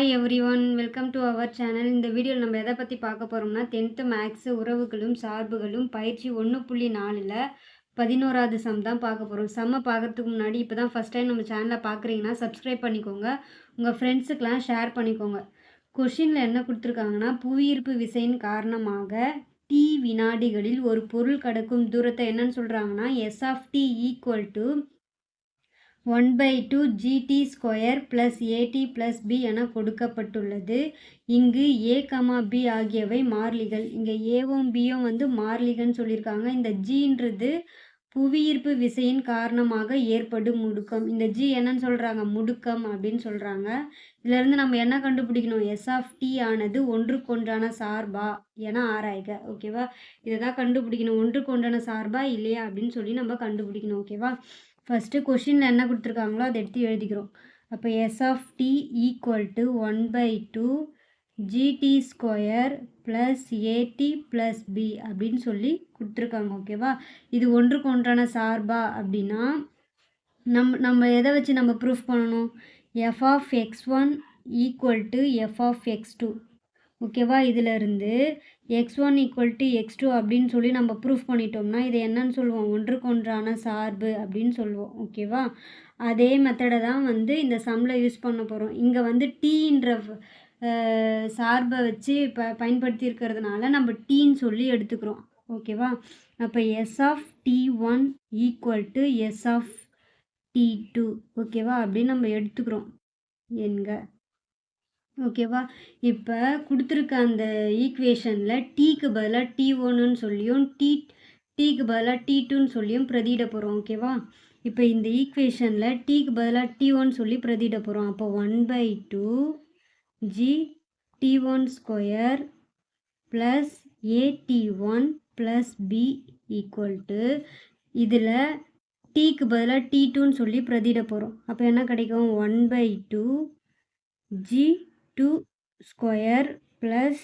Hi everyone, welcome to our channel. இந்த வீடியோவில் நம்ம எதை பற்றி பார்க்க போகிறோம்னா 10th மேக்ஸ் உறவுகளும் சார்புகளும் பயிற்சி 1.4ல் 11வது சம் தான் பார்க்க போகிறோம். சம்மை பார்க்குறதுக்கு முன்னாடி இப்போ தான் ஃபஸ்ட் டைம் நம்ம சேனலில் பார்க்குறீங்கன்னா சப்ஸ்கிரைப் பண்ணிக்கோங்க, உங்கள் ஃப்ரெண்ட்ஸுக்கெலாம் ஷேர் பண்ணிக்கோங்க. கொஷினில் என்ன கொடுத்துருக்காங்கன்னா, புவியீர்ப்பு விசையின் காரணமாக t வினாடிகளில் ஒரு பொருள் கடக்கும் தூரத்தை என்னன்னு சொல்கிறாங்கன்னா s of t equal to 1/2 gt square plus at plus b என கொடுக்கப்பட்டுள்ளது. இங்கு a, b ஆகியவை மாறிலிகள். இங்கே ஏவும் பியும் வந்து மாறிலிகள்னு சொல்லியிருக்காங்க. இந்த ஜின்றது புவியீர்ப்பு விசையின் காரணமாக ஏற்படும் முடுக்கம். இந்த ஜி என்னன்னு சொல்கிறாங்க? முடுக்கம் அப்படின்னு சொல்கிறாங்க. இதிலேருந்து நம்ம என்ன கண்டுபிடிக்கணும்? எஸ் ஆஃப் டி ஆனது ஒன்றுக்கொன்றான சார்பா என ஆராய்க. ஓகேவா? இதை தான் கண்டுபிடிக்கணும். ஒன்றுக்கொன்றான சார்பா இல்லையா அப்படின்னு சொல்லி நம்ம கண்டுபிடிக்கணும். ஓகேவா? ஃபஸ்ட்டு கொஷினில் என்ன கொடுத்துருக்காங்களோ அதை எடுத்து எழுதிக்கிறோம். அப்போ S of T equal to 1/2 G T square plus A T plus B அப்படின்னு சொல்லி கொடுத்துருக்காங்க. ஓகேவா? இது ஒன்றுக்கு ஒன்றான சார்பா அப்படின்னா நம்ம எதை வச்சு நம்ம ப்ரூஃப் பண்ணணும்? F of x1 equal to F of x2. ஓகேவா? இதிலிருந்து x1 ஈக்குவல் டு x2 அப்படின்னு சொல்லி நம்ம ப்ரூஃப் பண்ணிட்டோம்னா இதை என்னன்னு சொல்லுவோம்? ஒன்றுக்கொன்றான சார்பு அப்படின்னு சொல்லுவோம். ஓகேவா? அதே மெத்தடை தான் வந்து இந்த சம்மில் யூஸ் பண்ண போகிறோம். இங்கே வந்து டீன்ற சார்பை வச்சு பயன்படுத்தி இருக்கிறதுனால நம்ம டீன்னு சொல்லி எடுத்துக்கிறோம். ஓகேவா? அப்போ S of t1 equal to S of t2. ஓகேவா? அப்படின்னு நம்ம எடுத்துக்கிறோம் என்க. ஓகேவா? இப்போ கொடுத்துருக்க அந்த ஈக்குவேஷனில் டீக்கு பதிலாக t1ன்னு சொல்லியும் டீக்கு பதிலாக t2ன்னு சொல்லியும் பிரதியிட போகிறோம். ஓகேவா? இப்போ இந்த ஈக்குவேஷனில் டீக்கு பதிலாக t1 சொல்லி பிரதியிட போகிறோம். அப்போ 1/2 g t1 square plus at1 plus b equal to இதில் டீக்கு பதிலாக t2ன்னு சொல்லி பிரதியிட போகிறோம். அப்போ என்ன கிடைக்கும்? 1/2 g2 square plus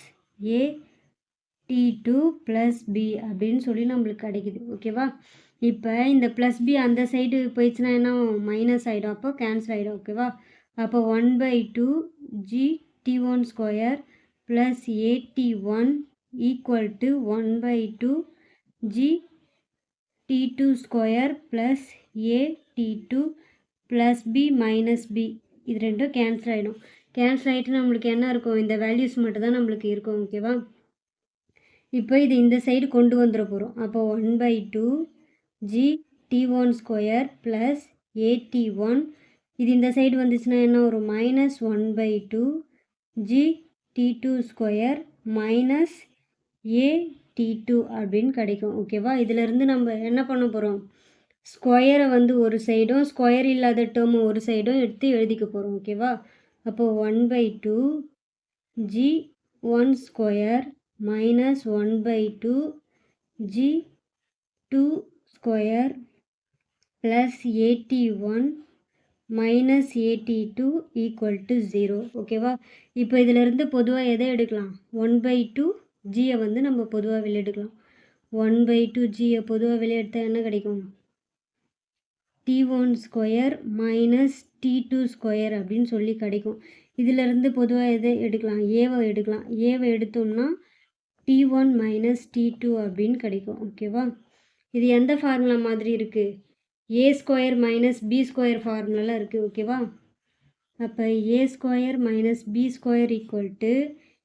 at2 plus b அப்படின்னு சொல்லி நம்மளுக்கு கிடைக்குது. ஓகேவா? இப்போ இந்த ப்ளஸ் பி அந்த சைடு போயிடுச்சுன்னா என்ன மைனஸ் ஆகிடும், அப்போ கேன்சல் ஆகிடும். ஓகேவா? அப்போ 1/2 g(t1) square plus at1 equal to 1/2 g(t2) square plus at2 plus b minus b. இது ரெண்டும் கேன்சல் ஆகிடும். கேன்சல் ஆகிட்டு நம்மளுக்கு என்ன இருக்கும்? இந்த வேல்யூஸ் மட்டும் தான் நம்மளுக்கு இருக்கும். ஓகேவா? இப்போ இது இந்த சைடு கொண்டு வந்துட போகிறோம். அப்போ 1/2 g(t1) ஸ்கொயர் ப்ளஸ் at1 இது இந்த சைடு வந்துச்சுன்னா என்ன வரும்? Minus 1/2 g(t2) square minus at2 அப்படின்னு கிடைக்கும். ஓகேவா? இதிலேருந்து நம்ம என்ன பண்ண போகிறோம்? ஸ்கொயரை வந்து ஒரு சைடும் ஸ்கொயர் இல்லாத டேர்மும் ஒரு சைடும் எடுத்து எழுதிக்க போகிறோம். ஓகேவா? அப்போது 1/2 g1 square minus 1/2 g2 square plus at1 minus at2 equal to 0. ஓகேவா? இப்போ இதிலிருந்து பொதுவாக எதை எடுக்கலாம்? 1/2 ஜியை வந்து நம்ம பொதுவாக வெளியே எடுக்கலாம். 1/2 ஜியை பொதுவாக வெளியே எடுத்தால் என்ன கிடைக்கும்? t1 square minus t2 square அப்படின்னு சொல்லி கிடைக்கும். இதிலிருந்து பொதுவாக எதை எடுக்கலாம்? ஏவை எடுக்கலாம். ஏவை எடுத்தோம்னா t1 மைனஸ் t2 அப்படின்னு கிடைக்கும். ஓகேவா? இது எந்த ஃபார்முலா மாதிரி இருக்குது? A square minus B square ஃபார்முலாலாம் இருக்குது. ஓகேவா? அப்போ A square minus B square equal to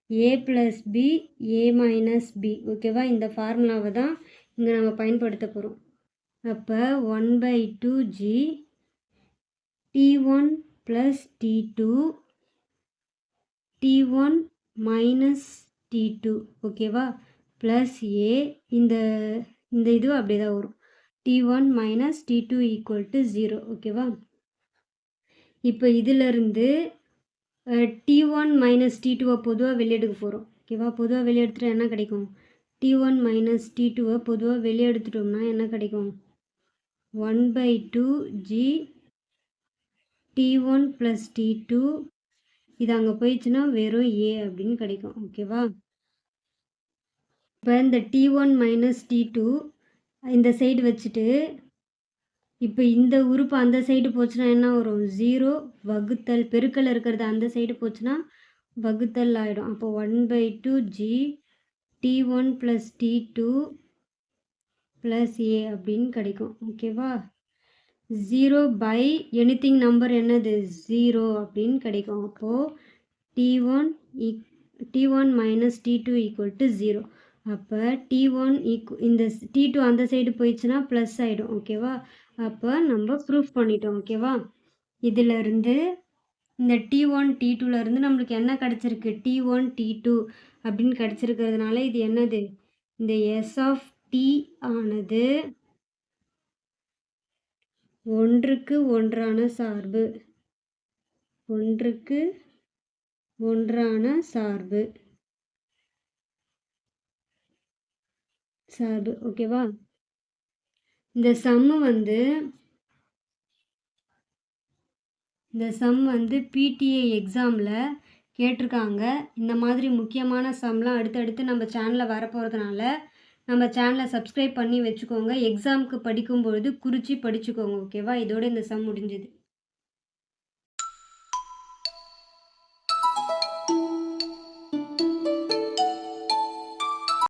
A plus B A minus B. ஓகேவா? இந்த ஃபார்முலாவை தான் இங்கே நம்ம பயன்படுத்த போகிறோம். அப்போ 1/2 g t1 plus t2 t1 minus t2. ஓகேவா? ப்ளஸ் ஏ இந்த இதுவும் அப்படி தான் வரும். t1 minus t2 equal to 0. ஓகேவா? இப்போ இதிலிருந்து t1 மைனஸ் t2வை பொதுவாக வெளியெடுக்க போகிறோம். ஓகேவா? பொதுவாக வெளியெடுத்துட்டா என்ன கிடைக்கும்? t1 மைனஸ் t2வை பொதுவாக வெளியே எடுத்துட்டோம்னா என்ன கிடைக்கும்? 1/2 g t1 ப்ளஸ் t2 இது அங்கே போயிடுச்சுன்னா வெறும் a அப்படின்னு கிடைக்கும். ஓகேவா? இப்போ இந்த t1 மைனஸ் t2 இந்த சைடு வச்சுட்டு இப்போ இந்த உறுப்பு அந்த சைடு போச்சுன்னா என்ன வரும்? 0 வகுத்தல் பெருக்கல் இருக்கிறது அந்த சைடு போச்சுன்னா வகுத்தல் ஆகிடும். அப்போ 1/2g t1 + t2 + a அப்படின்னு கிடைக்கும். ஓகேவா? 0/anything நம்பர் என்னது 0 அப்படின்னு கிடைக்கும். அப்போது t1 - t2 = 0. அப்போ t1 இந்த t2 அந்த சைடு போயிடுச்சுன்னா ப்ளஸ் ஆகிடும். ஓகேவா? அப்போ நம்ம ப்ரூஃப் பண்ணிட்டோம். ஓகேவா? இதிலிருந்து இந்த t1 t2லேருந்து நம்மளுக்கு என்ன கிடச்சிருக்கு t1 t2 அப்படின்னு கிடச்சிருக்கிறதுனால இது என்னது இந்த s ஆஃப் t ஆனது ஒன்றுக்கு ஒன்றான சார்பு. ஒன்றுக்கு ஒன்றான சார்பு. ஓகேவா? இந்த சம்மு வந்து பிடிஏ எக்ஸாமில் கேட்டிருக்காங்க. இந்த மாதிரி முக்கியமான சம்லாம் அடுத்தடுத்து நம்ம சேனலில் வரப்போகிறதுனால நம்ம சேனலை சப்ஸ்கிரைப் பண்ணி வச்சுக்கோங்க. எக்ஸாமுக்கு படிக்கும்பொழுது குறித்து படிச்சுக்கோங்க. ஓகேவா? இதோட இந்த சம் முடிஞ்சுது.